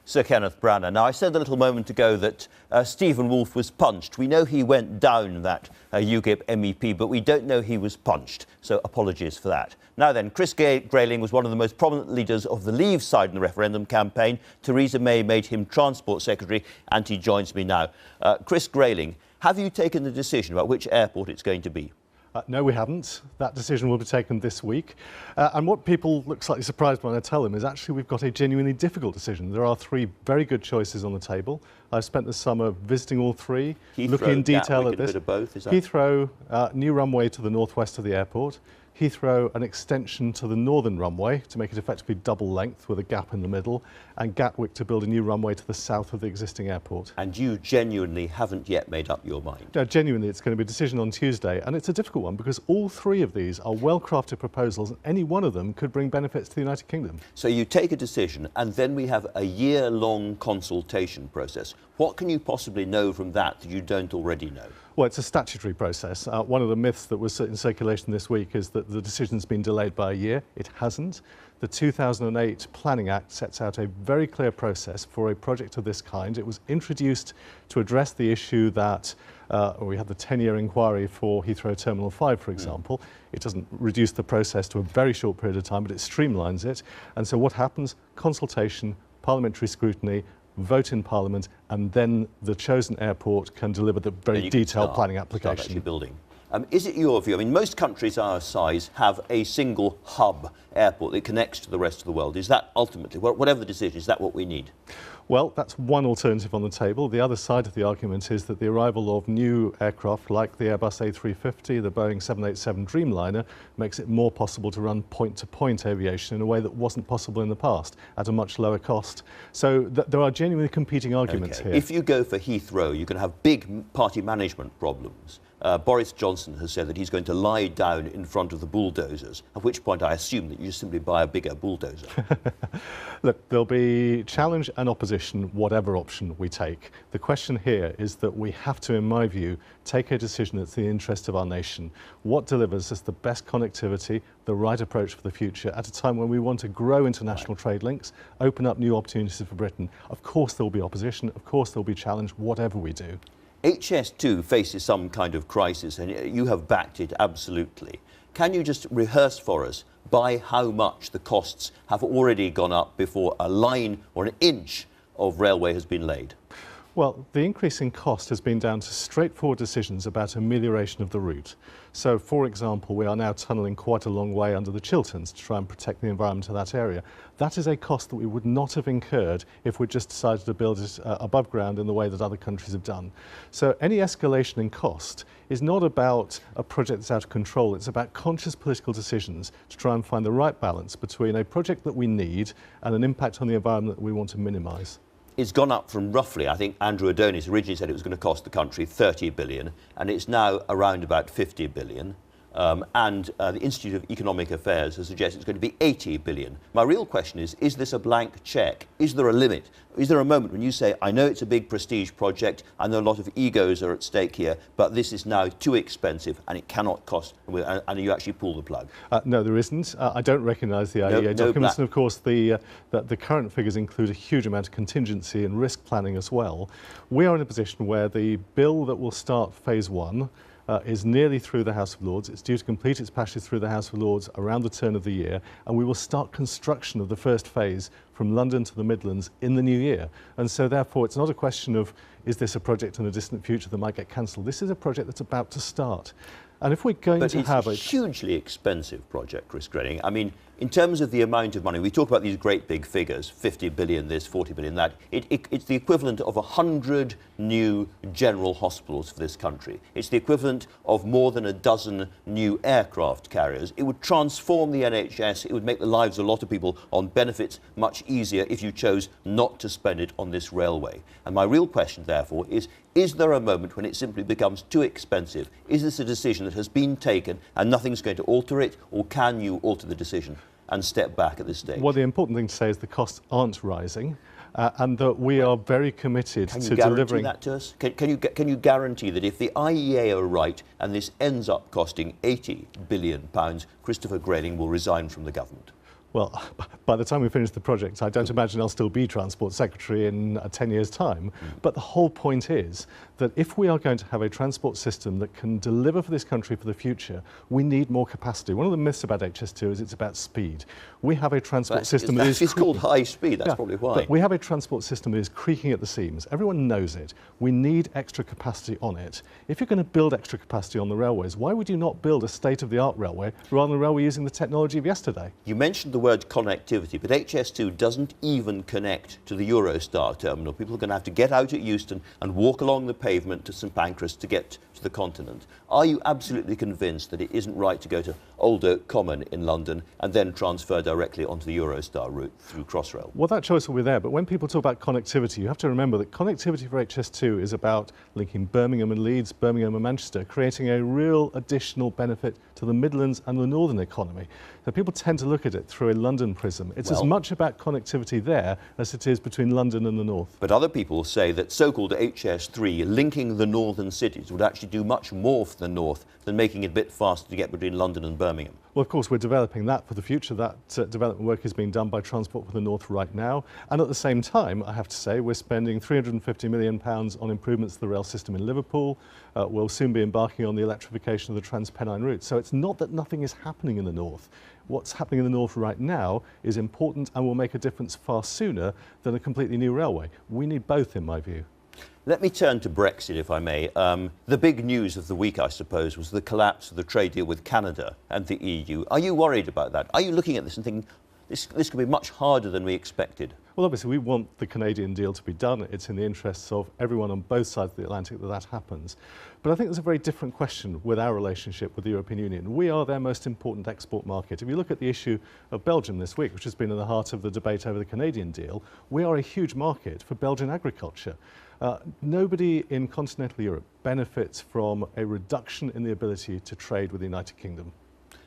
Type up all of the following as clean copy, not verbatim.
Sir Kenneth Branner. Now, I said a little moment ago that Stephen Woolfe was punched. We know he went down, that UKIP MEP, but we don't know he was punched. So apologies for that. Now then, Chris Grayling was one of the most prominent leaders of the Leave side in the referendum campaign. Theresa May made him Transport Secretary, and he joins me now. Chris Grayling, have you taken the decision about which airport it's going to be? No, we haven't. That decision will be taken this week. And what people look slightly surprised when I tell them is actually we've got a genuinely difficult decision. There are three very good choices on the table. I've spent the summer visiting all three, Heathrow, looking in detail Gatwick, at this. a bit of both, is that? Heathrow, new runway to the northwest of the airport. Heathrow, an extension to the northern runway to make it effectively double length with a gap in the middle, and Gatwick to build a new runway to the south of the existing airport. And you genuinely haven't yet made up your mind? No, genuinely, it's going to be a decision on Tuesday, and it's a difficult one because all three of these are well-crafted proposals, and any one of them could bring benefits to the United Kingdom. So you take a decision, and then we have a year-long consultation process. What can you possibly know from that you don't already know? Well, it's a statutory process. One of the myths that was in circulation this week is that the decision's been delayed by a year. It hasn't. The 2008 Planning Act sets out a very clear process for a project of this kind. It was introduced to address the issue that we had the 10-year inquiry for Heathrow Terminal 5, for example. It doesn't reduce the process to a very short period of time, but it streamlines it. And so what happens? Consultation, parliamentary scrutiny, vote in Parliament, and then the chosen airport can deliver the very detailed planning application. Start actually building. Is it your view? I mean, most countries our size have a single hub airport that connects to the rest of the world. Is that ultimately, whatever the decision, is that what we need? Well, that's one alternative on the table. The other side of the argument is that the arrival of new aircraft like the Airbus A350, the Boeing 787 Dreamliner, makes it more possible to run point-to-point aviation in a way that wasn't possible in the past at a much lower cost. So there are genuinely competing arguments here. If you go for Heathrow, you're going to have big party management problems. Boris Johnson has said that he's going to lie down in front of the bulldozers, at which point I assume that you just simply buy a bigger bulldozer. Look, there'll be challenge and opposition, whatever option we take. The question here is that we have to, in my view, take a decision that's in the interest of our nation. What delivers us the best connectivity, the right approach for the future, at a time when we want to grow international trade links, open up new opportunities for Britain. Of course there'll be opposition, of course there'll be challenge, whatever we do. HS2 faces some kind of crisis, and you have backed it absolutely. Can you just rehearse for us by how much the costs have already gone up before a line or an inch of railway has been laid? Well, the increase in cost has been down to straightforward decisions about amelioration of the route. So, for example, we are now tunnelling quite a long way under the Chilterns to try and protect the environment of that area. That is a cost that we would not have incurred if we just decided to build it above ground in the way that other countries have done. So any escalation in cost is not about a project that's out of control. It's about conscious political decisions to try and find the right balance between a project that we need and an impact on the environment that we want to minimise. It's gone up from roughly, I think Andrew Adonis originally said it was going to cost the country 30 billion, and it's now around about 50 billion. The Institute of Economic Affairs has suggested it's going to be 80 billion. My real question is this a blank cheque? Is there a limit? Is there a moment when you say, I know it's a big prestige project, I know a lot of egos are at stake here, but this is now too expensive and it cannot cost, and you actually pull the plug? No, there isn't. I don't recognise the IEA documents, and of course the current figures include a huge amount of contingency and risk planning as well. We are in a position where the bill that will start phase one is nearly through the House of Lords. It's due to complete its passage through the House of Lords around the turn of the year, and we will start construction of the first phase from London to the Midlands in the new year. And so therefore it's not a question of is this a project in a distant future that might get cancelled. This is a project that's about to start. And if we're going to have a hugely expensive project, Chris Grayling. I mean, in terms of the amount of money, we talk about these great big figures, 50 billion this, 40 billion that. It's the equivalent of 100 new general hospitals for this country. It's the equivalent of more than a dozen new aircraft carriers. It would transform the NHS. It would make the lives of a lot of people on benefits much easier if you chose not to spend it on this railway. And my real question, therefore, is there a moment when it simply becomes too expensive? Is this a decision that has been taken and nothing's going to alter it, or can you alter the decision and step back at this stage? Well, the important thing to say is the costs aren't rising, and that we are very committed to delivering. Can you guarantee that to us? Can you guarantee that if the IEA are right and this ends up costing £80 billion, Christopher Grayling will resign from the government? Well, by the time we finish the project, I don't imagine I'll still be Transport Secretary in 10 years' time. But the whole point is that if we are going to have a transport system that can deliver for this country for the future, we need more capacity. One of the myths about HS2 is it's about speed. We have a transport system that is... It's called high speed, that's probably why. But we have a transport system that is creaking at the seams. Everyone knows it. We need extra capacity on it. If you're going to build extra capacity on the railways, why would you not build a state-of-the-art railway rather than a railway using the technology of yesterday? You mentioned the word connectivity, but HS2 doesn't even connect to the Eurostar terminal. People are going to have to get out at Euston and walk along the pavement to St Pancras to get to the continent. Are you absolutely convinced that it isn't right to go to Old Oak Common in London and then transfer directly onto the Eurostar route through Crossrail? Well, that choice will be there, but when people talk about connectivity, you have to remember that connectivity for HS2 is about linking Birmingham and Leeds, Birmingham and Manchester, creating a real additional benefit to the Midlands and the northern economy. So people tend to look at it through a London prism. It's as much about connectivity there as it is between London and the north. But other people say that so-called HS3 linking the northern cities would actually do much more for the north than making it a bit faster to get between London and Birmingham. Well, of course, we're developing that for the future. That development work is being done by Transport for the North right now. And at the same time, I have to say, we're spending £350 million on improvements to the rail system in Liverpool. We'll soon be embarking on the electrification of the Transpennine route. So it's not that nothing is happening in the north. What's happening in the north right now is important and will make a difference far sooner than a completely new railway. We need both, in my view. Let me turn to Brexit, if I may. The big news of the week, I suppose, was the collapse of the trade deal with Canada and the EU. Are you worried about that? Are you looking at this and thinking, this could be much harder than we expected? Well, obviously, we want the Canadian deal to be done. It's in the interests of everyone on both sides of the Atlantic that happens. But I think there's a very different question with our relationship with the European Union. We are their most important export market. If you look at the issue of Belgium this week, which has been in the heart of the debate over the Canadian deal, we are a huge market for Belgian agriculture. Nobody in continental Europe benefits from a reduction in the ability to trade with the United Kingdom.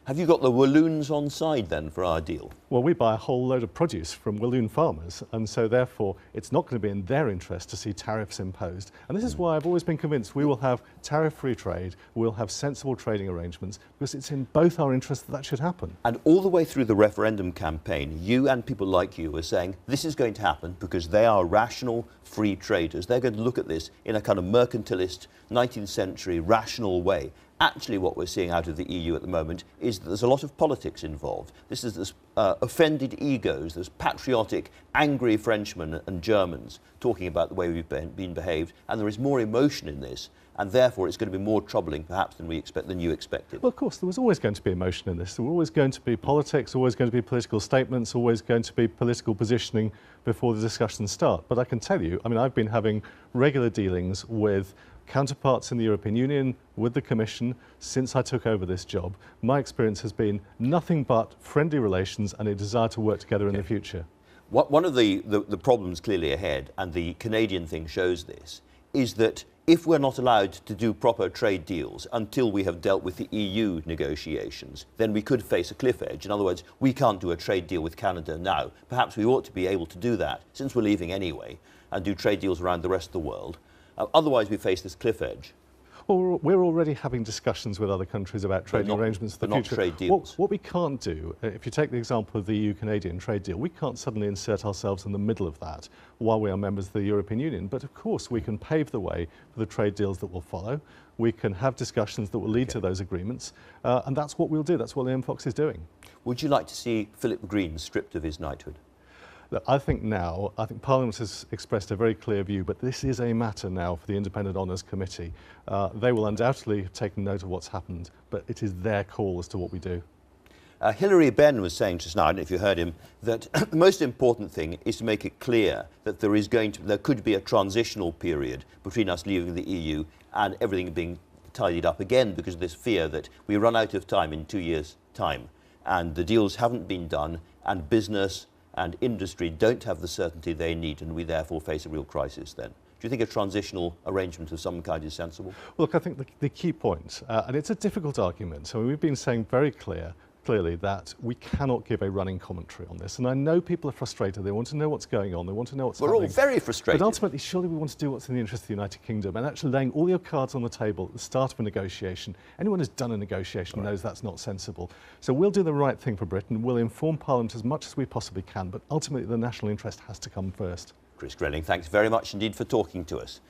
Have you got the Walloons on side then for our deal? Well, we buy a whole load of produce from Walloon farmers, and so therefore it's not going to be in their interest to see tariffs imposed. And this is why I've always been convinced we will have tariff-free trade, we'll have sensible trading arrangements, because it's in both our interests that should happen. And all the way through the referendum campaign, you and people like you were saying this is going to happen because they are rational free traders. They're going to look at this in a kind of mercantilist, 19th century, rational way. Actually, what we're seeing out of the EU at the moment is that there's a lot of politics involved. This offended egos, there's patriotic, angry Frenchmen and Germans talking about the way we've been behaved, and there is more emotion in this, and therefore it's going to be more troubling, perhaps, than you expected. Well, of course, there was always going to be emotion in this. There were always going to be politics, always going to be political statements, always going to be political positioning before the discussions start. But I can tell you, I mean, I've been having regular dealings with counterparts in the European Union, with the Commission, since I took over this job. My experience has been nothing but friendly relations and a desire to work together in the future. One of the problems clearly ahead, and the Canadian thing shows this, is that if we're not allowed to do proper trade deals until we have dealt with the EU negotiations, then we could face a cliff edge. In other words, we can't do a trade deal with Canada now. Perhaps we ought to be able to do that, since we're leaving anyway, and do trade deals around the rest of the world. Otherwise, we face this cliff edge. Well, we're already having discussions with other countries about trading arrangements for the future. Trade deals. What we can't do, if you take the example of the EU-Canadian trade deal, we can't suddenly insert ourselves in the middle of that while we are members of the European Union. But of course, we can pave the way for the trade deals that will follow. We can have discussions that will lead to those agreements. And that's what we'll do. That's what Liam Fox is doing. Would you like to see Philip Green stripped of his knighthood? Look, I think Parliament has expressed a very clear view, but this is a matter now for the Independent Honours Committee. They will undoubtedly have taken note of what's happened, but it is their call as to what we do. Hilary Benn was saying just now, I don't know if you heard him, that the most important thing is to make it clear that there could be a transitional period between us leaving the EU and everything being tidied up again, because of this fear that we run out of time in 2 years' time, and the deals haven't been done, and business and industry don't have the certainty they need, and we therefore face a real crisis then. Do you think a transitional arrangement of some kind is sensible? Well, look, I think the key point, and it's a difficult argument, so we've been saying very clearly clearly that we cannot give a running commentary on this. And I know people are frustrated. They want to know what's going on. They want to know what's happening. We're all very frustrated. But ultimately, surely we want to do what's in the interest of the United Kingdom and actually laying all your cards on the table at the start of a negotiation. Anyone who's done a negotiation knows that's not sensible. So we'll do the right thing for Britain. We'll inform Parliament as much as we possibly can, but ultimately the national interest has to come first. Chris Grayling, thanks very much indeed for talking to us.